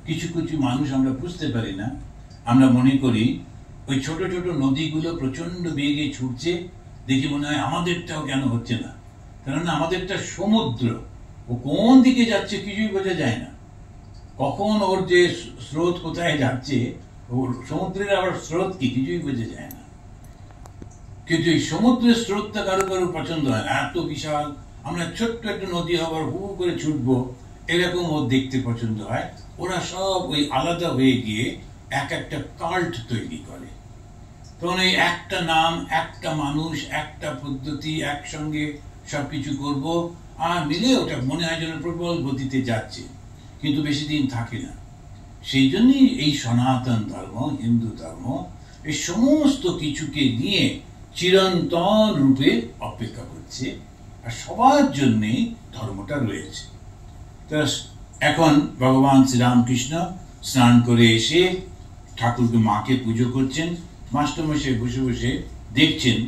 কিছু কিছু মানুষ আমরা বুঝতে পারি না। আমরা মনে করি ওই ছোট ছোট নদীগুলো প্রচন্ড বেগে ছুটছে, দেখি মনে হয় আমাদেরটাও কেন হচ্ছে না। কেননা আমাদেরটা সমুদ্র, ও কোন দিকে যাচ্ছে কিছুই বোঝা যায় না। কখন ওর যে স্রোত কোথায় যাচ্ছে, ওর সমুদ্রের আবার স্রোত কি কিছুই বোঝা যায় না। কিন্তু এই সমুদ্রের স্রোতটা কারো কারো পছন্দ হয় না, এত বিশাল। আমরা ছোট্ট একটা নদী হবার হু করে ছুটবো, এরকম ওর দেখতে পছন্দ হয়। ওরা সব ওই আলাদা হয়ে গিয়ে এক একটা কাল্ট তৈরি করে। তখন এই একটা নাম, একটা মানুষ, একটা পদ্ধতি, একসঙ্গে সবকিছু করব, আর মিলে ওটা মনে হয় যেন প্রবল গতিতে যাচ্ছে, কিন্তু বেশি দিন থাকে না। সেই জন্যই এই সনাতন ধর্ম, হিন্দু ধর্ম এই সমস্ত কিছুকে নিয়ে চিরন্তন রূপে অপেক্ষা করছে, আর সবার জন্যে ধর্মটা রয়েছে। এখন ভগবান শ্রীরামকৃষ্ণ স্নান করে এসে ঠাকুরকে, মাকে পুজো করছেন। মাস্টারমশাই বসে বসে দেখছেন